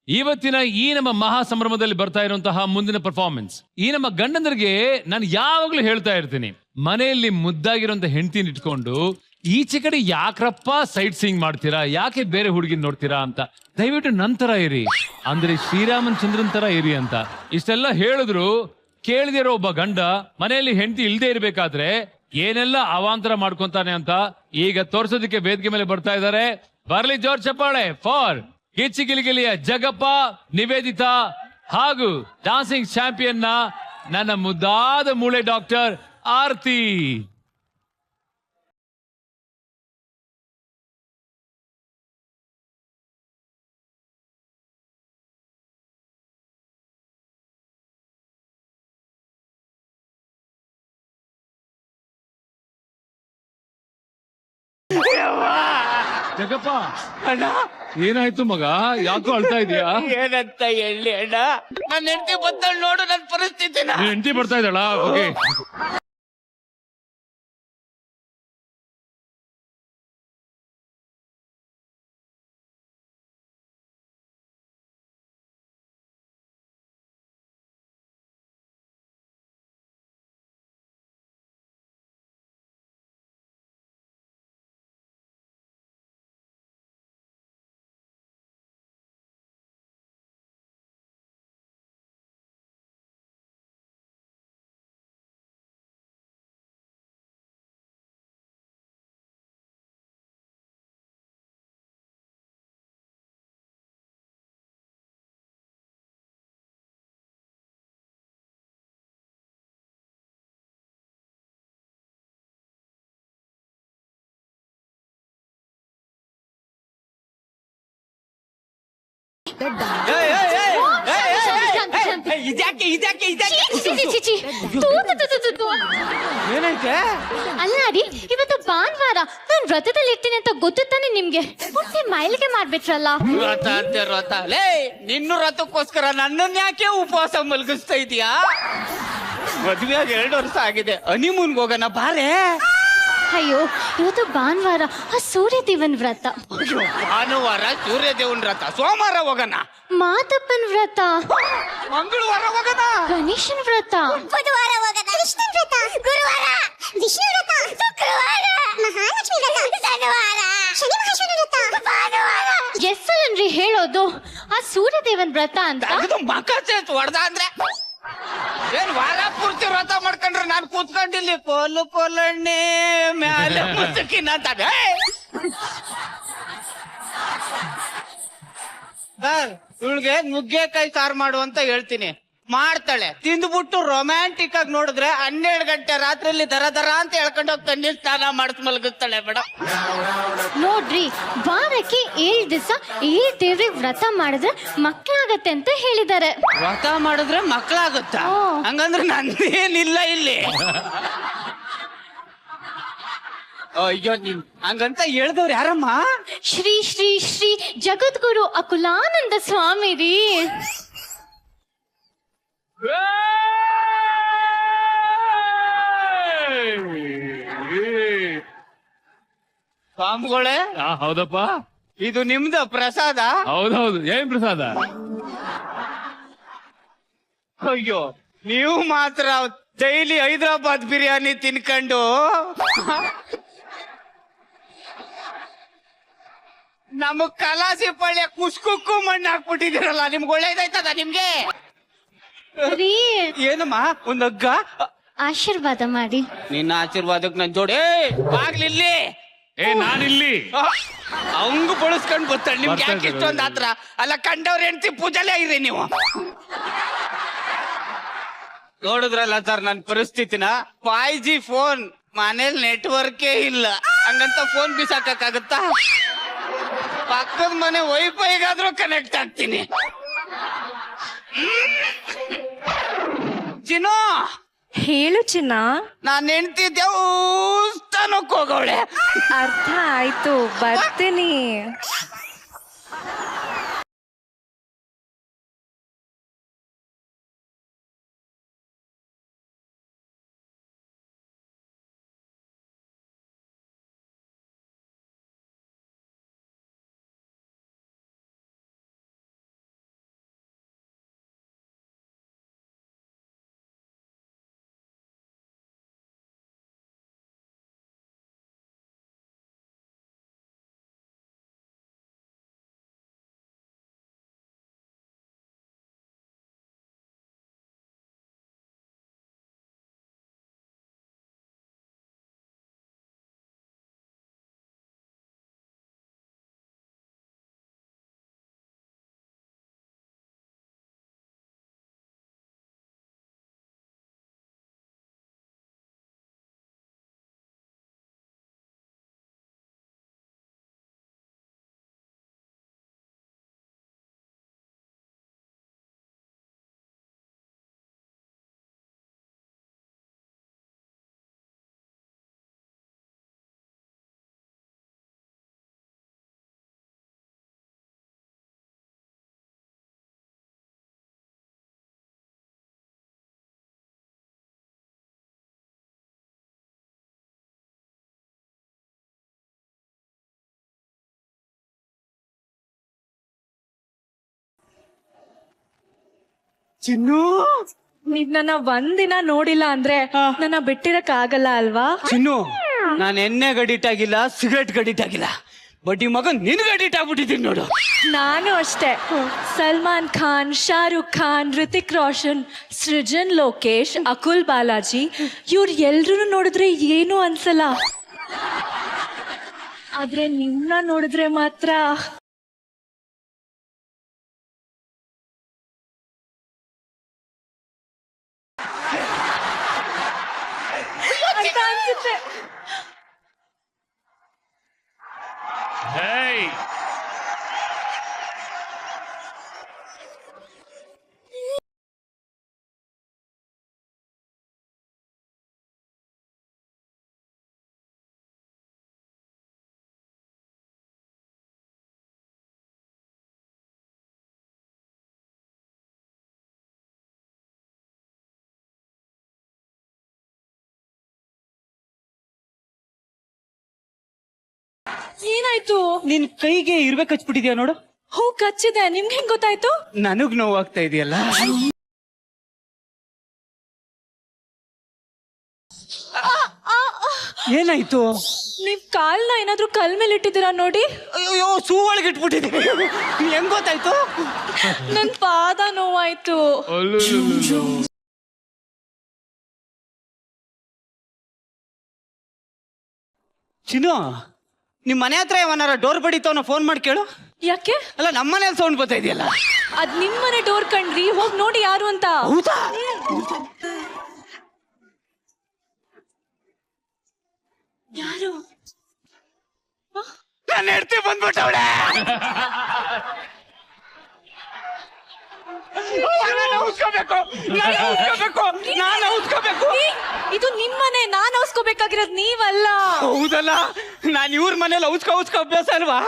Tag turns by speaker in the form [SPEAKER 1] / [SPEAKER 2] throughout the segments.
[SPEAKER 1] ಇವತ್ತಿನ ಈ ನಮ್ಮ ಮಹಾ ಸಂಭ್ರಮದಲ್ಲಿ ಬರ್ತಾ ಇರುವಂತಹ ಮುಂದಿನ ಪರ್ಫಾರ್ಮೆನ್ಸ್, ಈ ನಮ್ಮ ಗಂಡಂದರಿಗೆ ನಾನು ಯಾವಾಗ್ಲೂ ಹೇಳ್ತಾ ಇರ್ತೀನಿ, ಮನೆಯಲ್ಲಿ ಮುದ್ದಾಗಿರುವಂತ ಹೆಂಡತಿನ ಇಟ್ಕೊಂಡು ಈಚೆ ಕಡೆ ಯಾಕ್ರಪ್ಪ ಸೈಟ್ ಸೀಯಿಂಗ್ ಮಾಡ್ತೀರಾ, ಯಾಕೆ ಬೇರೆ ಹುಡುಗಿನ ನೋಡ್ತೀರಾ ಅಂತ. ದಯವಿಟ್ಟು ನಂತರ ಇರಿ, ಅಂದ್ರೆ ಶ್ರೀರಾಮನ್ ಚಂದ್ರನ್ ತರ ಇರಿ ಅಂತ. ಇಷ್ಟೆಲ್ಲ ಹೇಳಿದ್ರು ಕೇಳದಿರೋ ಒಬ್ಬ ಗಂಡ ಮನೆಯಲ್ಲಿ ಹೆಂಡತಿ ಇಲ್ದೇ ಇರ್ಬೇಕಾದ್ರೆ ಏನೆಲ್ಲ ಅವಾಂತರ ಮಾಡ್ಕೊಂತಾನೆ ಅಂತ ಈಗ ತೋರ್ಸೋದಕ್ಕೆ ವೇದಿಕೆ ಮೇಲೆ ಬರ್ತಾ ಇದ್ದಾರೆ. ಬರ್ಲಿ ಜೋರ್ ಚಪ್ಪಾಳೆ ಫಾರ್ ಗಿಚ್ಚಿಗಿಲಿಗಿಲಿಯ ಜಗಪ್ಪ, ನಿವೇದಿತಾ ಹಾಗೂ ಡಾನ್ಸಿಂಗ್ ಚಾಂಪಿಯನ್ ನ ನನ್ನ ಮುದ್ದಾದ ಮೂಳೆ ಡಾಕ್ಟರ್ ಆರ್ತಿ. ಜಗಪ್ಪ
[SPEAKER 2] ಅಣ್ಣ
[SPEAKER 1] ಏನಾಯ್ತು ಮಗ, ಯಾಕೋ ಅಳ್ತಾ ಇದೀಯಾ?
[SPEAKER 2] ಏನಂತ ಹೇಳಿ ಅಣ್ಣ, ನನ್ನ ಹೆಂಡತಿ ಬಂದಳು ನೋಡು ನನ್ನ ಪರಿಸ್ಥಿತಿನ.
[SPEAKER 1] ಹೆಂಡತಿ ಬರ್ತಾ ಇದ್ದಾಳ? ಓಕೆ
[SPEAKER 2] ಇದ್ಯಾಕೆ ಇದ್ಯಾಕೆ ಇದ್ಯಾಕೆ ಏನೈತೆ?
[SPEAKER 3] ಅಲ್ಲ ರೀ, ಇವತ್ತು ಭಾನುವಾರ, ನಾನು ವ್ರತದಲ್ಲಿ ಇರ್ತೀನಿ ಅಂತ ಗೊತ್ತು ತಾನೆ ನಿಮ್ಗೆ. ಮತ್ತೆ ಮೈಲಿಗೆ ಮಾಡ್ಬಿಟ್ರಲ್ಲ.
[SPEAKER 2] ವ್ರತ ಅಂತೆ ವ್ರತ. ಲೇ, ನಿನ್ನ ವ್ರತಕ್ಕೋಸ್ಕರ ನನ್ನನ್ನ ಯಾಕೆ ಉಪವಾಸ ಮಲಗಿಸ್ತಾ ಇದೀಯಾ? ಮದ್ವೆ ಆಗಿ 2 ವರ್ಷ ಆಗಿದೆ, ಹನಿಮೂನ್ಗೆ ಹೋಗೋಣ ಬಾರೆ.
[SPEAKER 3] ಅಯ್ಯೋ, ಇವತ್ತು ಭಾನುವಾರ, ಆ ಸೂರ್ಯ ದೇವನ್ ವ್ರತ.
[SPEAKER 2] ಭಾನುವಾರ ಸೂರ್ಯ ದೇವನ್ ವ್ರತ, ಸೋಮವಾರ ಹೋಗೋಣ.
[SPEAKER 3] ಮಾತಪ್ಪನ್ ವ್ರತ,
[SPEAKER 2] ಮಂಗಳವಾರ ಹೋಗೋಣ.
[SPEAKER 3] ಗಣೇಶನ್ ವ್ರತ,
[SPEAKER 4] ಬುಧವಾರ ಹೋಗೋಣ. ಕೃಷ್ಣನ್ ವ್ರತ ಗುರುವಾರ, ವಿಷ್ಣು ವ್ರತ ಶುಕ್ರವಾರ, ಮಹಾಲಕ್ಷ್ಮಿ ವ್ರತ ಶನಿವಾರ, ಶನಿ ಮಹಾಶಿವನ ವ್ರತ ಭಾನುವಾರ.
[SPEAKER 3] ಎಸ್ಸಲ್ರಿ ಹೇಳೋದು ಆ ಸೂರ್ಯ ದೇವನ್ ವ್ರತ ಅಂತ.
[SPEAKER 2] ಅದು ಮಕ ಚೇತ್ ಹೊಡ್ದ ಅಂದ್ರೆ ಏನ್ ವಾರ ಪೂರ್ತಿ ವ್ರತ ಮಾಡ್ಕೊಂಡ್ರೆ ನಾನು ಕೂತ್ಕೊಂಡಿಲ್ಲಿ ಕೋಲು ಕೋಲಣ್ಣೆ ಮ್ಯಾಲೆ ಮುಸುಕಿನ ಅಂತ. ಇವಳಿಗೆ ನುಗ್ಗೆಕಾಯಿ ಸಾರು ಮಾಡು ಅಂತ ಹೇಳ್ತೀನಿ, ಮಾಡ್ತಾಳೆ. ತಿಂದ್ಬಿಟ್ಟು ರೊಮ್ಯಾಂಟಿಕ್ ಆಗಿ ನೋಡಿದ್ರೆ 12 ಗಂಟೆ ರಾತ್ರಿಯಲ್ಲಿ ದರ ದರ ಅಂತ ಹೇಳ್ಕೊಂಡೋಗಿ ತಣ್ಣೀರ್ ಸ್ನಾನ ಮಾಡಿಸ್ ಮಲಗಿಸ್ತಾಳೆ ಮೇಡಮ್.
[SPEAKER 3] ನೋಡ್ರಿ, ವಾರಕ್ಕೆ 7 ದಿವಸ 7 ದೇವ್ರಿಗೆ ವ್ರತ ಮಾಡಿದ್ರೆ ಮಕ್ಕಳಾಗತ್ತೆ ಅಂತ ಹೇಳಿದ್ದಾರೆ.
[SPEAKER 2] ವ್ರತ ಮಾಡಿದ್ರೆ ಮಕ್ಕಳಾಗುತ್ತ? ಹಂಗಂದ್ರೆ ನಂದೇನಿಲ್ಲ ಇಲ್ಲಿ. ಅಯ್ಯೋ, ನೀನ್ ಹಂಗಂತ ಹೇಳ್ದವ್ರು ಯಾರಮ್ಮ?
[SPEAKER 3] ಶ್ರೀ ಶ್ರೀ ಶ್ರೀ ಜಗದ್ಗುರು ಅಕುಲಾನಂದ ಸ್ವಾಮಿ ರೀ.
[SPEAKER 2] ಸ್ವಾಮಿಗಳೇ,
[SPEAKER 1] ಹೌದಪ್ಪ,
[SPEAKER 2] ಇದು ನಿಮ್ದ ಪ್ರಸಾದ?
[SPEAKER 1] ಹೌದೌದು. ಏನ್ ಪ್ರಸಾದ?
[SPEAKER 2] ಅಯ್ಯೋ, ನೀವು ಮಾತ್ರ ಡೈಲಿ ಹೈದರಾಬಾದ್ ಬಿರಿಯಾನಿ ತಿನ್ಕೊಂಡು ನಮಗ್ ಕಲಾಸಿ ಪಳ್ಳೆ ಕುಸ್ಕುಕ್ಕು ಮಣ್ಣು ಹಾಕ್ಬಿಟ್ಟಿದ್ದೀರಲ್ಲ. ನಿಮ್ಗೆ ಒಳ್ಳೇದಾಯ್ತದ ನಿಮ್ಗೆ?
[SPEAKER 3] ರೀ,
[SPEAKER 2] ಏನಮ್ಮ ಒಂದ್ ಹಗ್ಗ?
[SPEAKER 3] ಆಶೀರ್ವಾದ ಮಾಡಿ.
[SPEAKER 2] ನಿನ್ನ ಆಶೀರ್ವಾದಕ್ ನನ್ ಜೋಡಿ ಆಗ್ಲಿಲ್ಲಿ.
[SPEAKER 1] ನಾನಿಲ್ಲಿ
[SPEAKER 2] ಅವಂಗ ಬಳಸ್ಕೊಂಡ್ ಬರ್ತಾಳೆ. ನಿಮ್ಗೆ ಯಾಕೆ ಇಷ್ಟೊಂದು ಆತ್ರ? ಅಲ್ಲ, ಕಂಡವ್ರ ಹೆಂಡತಿ ಪೂಜೆಲೇ ಇರಿ ನೀವು. ನೋಡಿದ್ರಲ್ಲ ಸರ್ ನನ್ನ ಪರಿಸ್ಥಿತಿನ. 5G ಫೋನ್ ಮನೇಲಿ ನೆಟ್ವರ್ಕೇ ಇಲ್ಲ, ಹಂಗಂತ ಫೋನ್ ಬಿಸಾಕಾಗತ್ತಾ? ಪಕ್ಕದ ಮನೆ ವೈಫೈಗಾದ್ರೂ ಕನೆಕ್ಟ್ ಆಗ್ತೀನಿ. ಚಿನ್ನು,
[SPEAKER 5] ಹೇಳು ಚಿನ್ನ.
[SPEAKER 2] ನಾನ್ ಹೆಂಡತಿ ದೇವಸ್ಥಾನಕ್ಕೆ ಹೋಗೋಳೆ.
[SPEAKER 5] ಅರ್ಥ ಆಯ್ತು, ಬರ್ತೀನಿ.
[SPEAKER 2] ಚಿನ್ನು
[SPEAKER 5] ನೀವ್ ನನ್ನ ಒಂದಿನ ನೋಡಿಲ್ಲ ಅಂದ್ರೆ ನನ್ನ ಬಿಟ್ಟಿರಕ್ ಆಗಲ್ಲ ಅಲ್ವಾ?
[SPEAKER 2] ಚಿನ್ನು ನಾನು ಎಣ್ಣೆ ಗಡಿಟ್ ಆಗಿಲ್ಲ, ಸಿಗರೆಟ್ ಗಡಿಟ್ ಆಗಿಲ್ಲ, ಬಟ್ ಈ ಮಗ ನಿನ್ ಗಡಿಟ್ ಆಗ್ಬಿಟ್ಟಿದ್ದೀನಿ ನೋಡು.
[SPEAKER 5] ನಾನು ಅಷ್ಟೇ. ಸಲ್ಮಾನ್ ಖಾನ್, ಶಾರುಖ್ ಖಾನ್, ಋತಿಕ್ ರೋಷನ್, ಸೃಜನ್ ಲೋಕೇಶ್, ಅಕುಲ್ ಬಾಲಾಜಿ ಇವ್ರು ಎಲ್ರು ನೋಡಿದ್ರೆ ಏನು ಅನ್ಸಲ್ಲ. ಆದ್ರೆ ನಿಮ್ನ ನೋಡಿದ್ರೆ ಮಾತ್ರ ಅಂತ ಅನ್ಸುತ್ತೆ.
[SPEAKER 1] Hey!
[SPEAKER 5] ಏನಾಯ್ತು?
[SPEAKER 2] ನಿನ್ ಕೈಗೆ ಇರ್ಬೇಕು ಹಚ್ಬಿಟ್ಟಿದ್ಯಾ ನೋಡು.
[SPEAKER 5] ಹೂ ಕಚ್ಚಿದೆ, ನಿಮ್ಗೆ ಹೆಂಗ್ ಗೊತ್ತಾಯ್ತು?
[SPEAKER 2] ನನಗ್ ನೋವಾಗ್ತಾ ಇದೆಯಲ್ಲ. ಏನಾಯ್ತು?
[SPEAKER 5] ನೀವ್ ಕಾಲ್ನ ಏನಾದ್ರೂ ಕಲ್ ಮೇಲೆ ಇಟ್ಟಿದ್ದೀರಾ ನೋಡಿ.
[SPEAKER 2] ಅಯ್ಯೋ ಸೂ ಒಳಗೆ ಇಟ್ಬಿಟ್ಟಿದ್ದೀನಿ. ಹೆಂಗ್ ಗೊತ್ತಾಯ್ತು?
[SPEAKER 5] ನನ್ ಪಾದ ನೋವಾಯ್ತು.
[SPEAKER 2] ಚಿನ್ನು, ನಿಮ್ ಮನೆ ಹತ್ರ ಯಾವನಾರ ಡೋರ್ ಬಡಿತವನ ಫೋನ್ ಮಾಡಿ ಕೇಳು.
[SPEAKER 5] ಯಾಕೆ?
[SPEAKER 2] ಅಲ್ಲ ನಮ್ಮ ಮನೇಲಿ ಸೌಂಡ್ ಬರ್ತಾ ಇದೆಯಲ್ಲ.
[SPEAKER 5] ಅದ್ ನಿಮ್ಮನೆ ಡೋರ್ ಕಂಡ್ರಿ, ಹೋಗ್ ನೋಡಿ ಯಾರು ಅಂತ.
[SPEAKER 2] ಹೌದಾ?
[SPEAKER 5] ಯಾರು?
[SPEAKER 2] ನನ್ನ ಹೆಂಡ್ತಿ ಬಂದ್ಬಿಟ್ಟವಳೆ.
[SPEAKER 5] ಇದು ನಿಮ್ಮನೆ, ನಾನ್ ಔಸ್ಕೋಬೇಕಾಗಿರೋದ್ ನೀವಲ್ಲ.
[SPEAKER 2] ಹೌದಲ್ಲ, ನಾನ್ ಇವ್ರ ಮನೇಲಿ ಔಸ್ಕೋ ಅಭ್ಯಾಸ ಅಲ್ವಾ?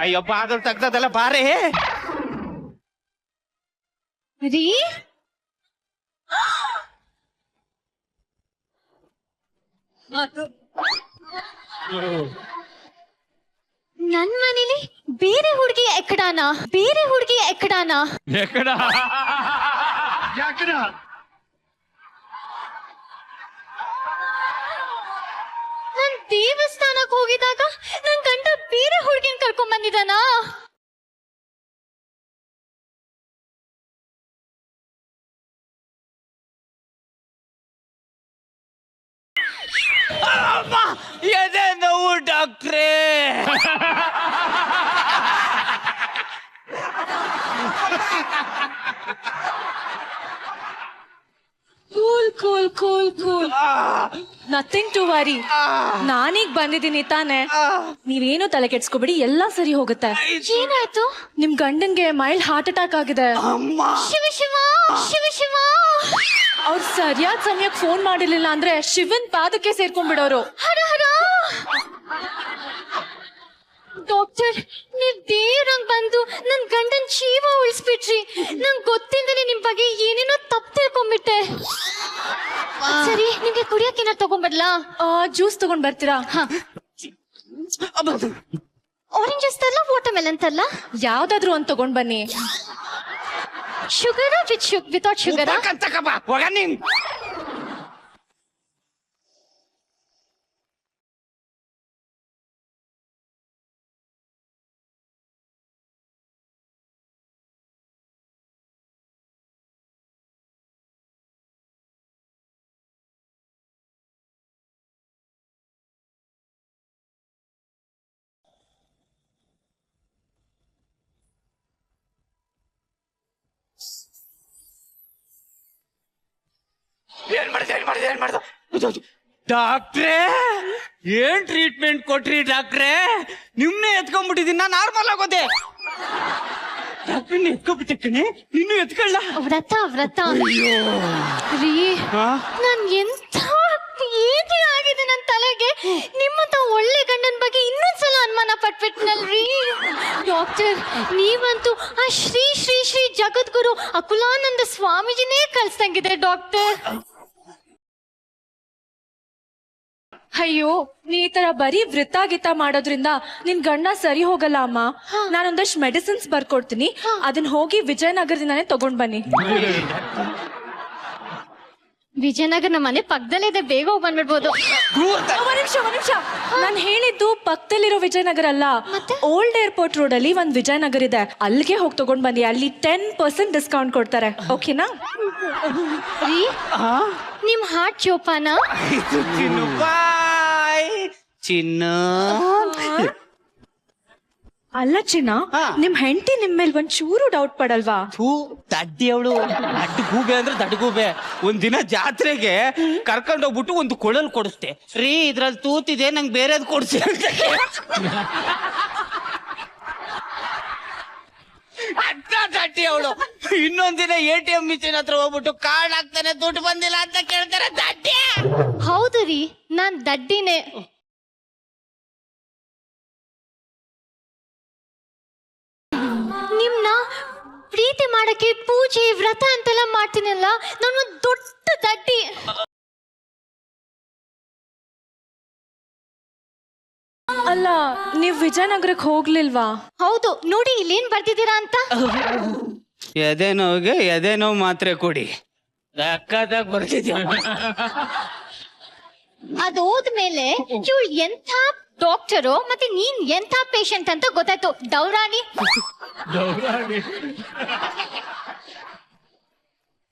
[SPEAKER 2] ಅಯ್ಯೋ ಬಾಗಲ್ ತೆಗ್ದದಲ್ಲ ಬಾರೇ.
[SPEAKER 3] ರೀ ನನ್ ಮನೇಲಿ ಬೇರೆ ಹುಡುಗಿ ಎಕ್ಕಡಾನ, ಬೇರೆ ಹುಡುಗಿ ಎಕ್ಕಡಾನ.
[SPEAKER 1] ಎಕ್ಕಡ
[SPEAKER 3] ನಾನ್ ದೇವಸ್ಥಾನಕ್ ಹೋಗಿದಾಗ ನನ್ ಗಂಡ ಬೇರೆ ಹುಡುಗಿನ ಕರ್ಕೊಂಡ್ ಬಂದಿದಾನ.
[SPEAKER 2] ಎದೆ ನೋವು ಡಾಕ್ಟ್ರೇ.
[SPEAKER 5] Cool cool cool cool, nothing to worry. ನಾನೀಗ ಬಂದಿದ್ದೀನಿ ತಾನೆ, ನೀವೇನು ತಲೆ ಕೆಡ್ಸ್ಕೊಬೇಡಿ, ಎಲ್ಲಾ ಸರಿ ಹೋಗುತ್ತೆ.
[SPEAKER 3] ಏನಾಯ್ತು?
[SPEAKER 5] ನಿಮ್ ಗಂಡನ್ಗೆ ಮೈಲ್ಡ್ ಹಾರ್ಟ್ ಅಟ್ಯಾಕ್ ಆಗಿದೆ.
[SPEAKER 3] ಶಿವ ಶಿವ ಶಿವ ಶಿವ.
[SPEAKER 5] ಅವ್ರು ಸರಿಯಾದ ಸಮಯಕ್ಕೆ ಫೋನ್ ಮಾಡಿರ್ಲಿಲ್ಲ ಅಂದ್ರೆ ಶಿವನ್ ಪಾದಕ್ಕೆ ಸೇರ್ಕೊಂಡ್ಬಿಡೋರು.
[SPEAKER 3] ಹರ ಹರ. ಡಾಕ್ಟರ್, ನೀವ್ ದೇವ್ರಂಗ್ ಬಂದು ನನ್ ಗಂಡನ್ ಜೀವ ಉಳಿಸ್ಬಿಟ್ರಿ. ನಂಗ್ ಗೊತ್ತಿಲ್ಲದೆ ನಿಮ್ ಬಗ್ಗೆ ಏನೇನೋ ತಪ್ಪು ತಿಳ್ಕೊಂಡ್ಬಿಟ್ಟೆ. ಸರಿ, ನಿಮ್ಗೆ ಕುಡಿಯಕ್ಕೆ ಏನಾರು ತಗೊಂಡ್ಬರ್ಲಾ?
[SPEAKER 5] ಜ್ಯೂಸ್ ತಗೊಂಡ್ ಬರ್ತೀರಾ?
[SPEAKER 3] ಆರೆಂಜಸ್ ತರಲ್ಲ, ವಾಟರ್ ಮೆಲನ್ ತರಲ್ಲ?
[SPEAKER 5] ಯಾವ್ದಾದ್ರು ಒಂದ್ ತಗೊಂಡ್ ಬನ್ನಿ.
[SPEAKER 3] Sugar without sugar?
[SPEAKER 2] ಏನ್ ಮಾಡ್ದ ಡಾಕ್ಟ್ರೇ? ಏನ್ ಟ್ರೀಟ್ಮೆಂಟ್ ಕೊಟ್ರಿ ಡಾಕ್ಟ್ರೇ? ನಿಮ್ನೆ ಎತ್ಕೊಂಡ್ಬಿಟ್ಟಿದ್ದೀನಿ, ನಾ ನಾರ್ಮಲ್ ಆಗೋದೆ. ಡಾಕ್ಟ್ರ್ ಎತ್ಕೊಂಡ್ಬಿಟ್ಟೆ ಕಣೆ, ಇನ್ನು ಎತ್ಕೊಳ್ಳ.
[SPEAKER 3] ವ್ರತ ರೀ, ನಾನ್ ಎಂತ ಏನೇ ಆಗಿದೆ ನನ್ ತಲೆಗೆ. ನಿಮ್ಮಂತ ಒಳ್ಳೆ ಗಂಡನ ಬಗ್ಗೆ ಇನ್ನೊಂದ್ಸಲ ಅನುಮಾನ ಪಟ್ಬಿಟ್ನಲ್ರಿ. ಡಾಕ್ಟರ್, ನೀವಂತೂ ಆ ಶ್ರೀ ಶ್ರೀ ಶ್ರೀ ಜಗದ್ಗುರು ಅಕುಲಾನಂದ ಸ್ವಾಮೀಜಿನೇ ಕಳ್ಸಂಗಿದೆ ಡಾಕ್ಟರ್.
[SPEAKER 5] ಅಯ್ಯೋ ನೀ ಈ ತರ ಬರೀ ವೃತ್ತ ಗೀತ ಮಾಡೋದ್ರಿಂದ ನಿನ್ ಗಂಡ ಸರಿ ಹೋಗಲ್ಲ ಅಮ್ಮ. ನಾನೊಂದಷ್ಟು ಮೆಡಿಸಿನ್ಸ್ ಬರ್ಕೊಡ್ತೀನಿ, ಅದನ್ನ ಹೋಗಿ ವಿಜಯನಗರದಿಂದಾನೇ ತಗೊಂಡ್ ಬನ್ನಿ.
[SPEAKER 3] ವಿಜಯನಗರ ನಮ್ಮ ಮನೆ ಪಕ್ಕದಲ್ಲೇ ಇದೆ, ಬೇಗ ಹೋಗಿ ಬಂದ್ಬಿಡ್ಬೋದು.
[SPEAKER 5] ಒಂದ್ ನಿಮಿಷ ನಾನು ಹೇಳಿದ್ದು ಪಕ್ಕದಲ್ಲಿರೋ ವಿಜಯನಗರ ಅಲ್ಲ, ಓಲ್ಡ್ ಏರ್ಪೋರ್ಟ್ ರೋಡ್ ಅಲ್ಲಿ ಒಂದ್ ವಿಜಯನಗರ ಇದೆ, ಅಲ್ಲಿಗೆ ಹೋಗಿ ತಗೊಂಡ್ ಬನ್ನಿ. ಅಲ್ಲಿ 10% ಡಿಸ್ಕೌಂಟ್ ಕೊಡ್ತಾರೆ. ಓಕೆನಾ?
[SPEAKER 3] ರೀ, ನಿಮ್ ಹಾರ್ಟ್ ಚೋಪಾನ
[SPEAKER 2] ಚಿನ್ನು ಬಾಯ್ ಚಿನ್ನ.
[SPEAKER 5] ಅಲ್ಲ ಚಿನ್ನ, ನಿಮ್ ಹೆಂಡತಿ ನಿಮ್ ಮೇಲೆ ಒಂದ್ ಚೂರು ಡೌಟ್ ಪಡಲ್ವಾ?
[SPEAKER 2] ಥೂ ದಡ್ಡಿ ಅವಳು, ದಡ್ಡ ಗೂಬೆ ಅಂದ್ರೆ ದಡ್ಡ ಗೂಬೆ. ಒಂದಿನ ಜಾತ್ರೆಗೆ ಕರ್ಕೊಂಡು ಹೋಗ್ಬಿಟ್ಟು ಒಂದು ಕೊಳಲ್ ಕೊಡಿಸ್ತೆ. ರೀ ಇದ್ರಲ್ಲಿ ತೂತಿದೆ, ನಂಗೆ ಬೇರೆದ್ ಕೊಡ್ಸಿ ಅಂತ ಅಡ್ಡ ದಡ್ಡಿ ಅವಳು. ಇನ್ನೊಂದಿನ ATM ಮಿಷಿನ್ ಹತ್ರ ಹೋಗ್ಬಿಟ್ಟು ಕಾರ್ಡ್ ಹಾಕ್ತಾನೆ, ದುಡ್ಡು ಬಂದಿಲ್ಲ ಅಂತ ಕೇಳ್ತಾರೆ. ದಡ್ಡಿ.
[SPEAKER 3] ಹೌದು ರೀ, ನಾನ್ ದಡ್ಡಿನೇ. ನಿಮ್ನ ಪ್ರೀತಿ ಮಾಡಕ್ಕೆ ಪೂಜೆ ವ್ರತ ಅಂತೆಲ್ಲ ಮಾಡ್ತೀನಲ್ಲ, ನಾನು ದೊಡ್ಡ ದಡ್ಡಿ.
[SPEAKER 5] ಅಲ್ಲ, ನೀವ್ ವಿಜಯನಗರಕ್ಕೆ ಹೋಗ್ಲಿಲ್ವಾ?
[SPEAKER 3] ಹೌದು, ನೋಡಿ ಇಲ್ಲೇನ್ ಬರ್ತಿದ್ದೀರಾ ಅಂತ.
[SPEAKER 2] ಎದೆ ನೋವಿಗೆ ಎದೆ ನೋವು ಮಾತ್ರೆ ಕೊಡಿ, ಅಕ್ಕದಾಗ ಬರ್ತಿದ್ಯ.
[SPEAKER 3] ಅದೋದ್ಮೇಲೆ ಇವಳು ಎಂಥ ಡಾಕ್ಟರು ಮತ್ತೆ ನೀನ್ ಎಂಥ ಪೇಷಂಟ್ ಅಂತ ಗೊತ್ತಾಯ್ತು. ಡೌರಾಣಿ.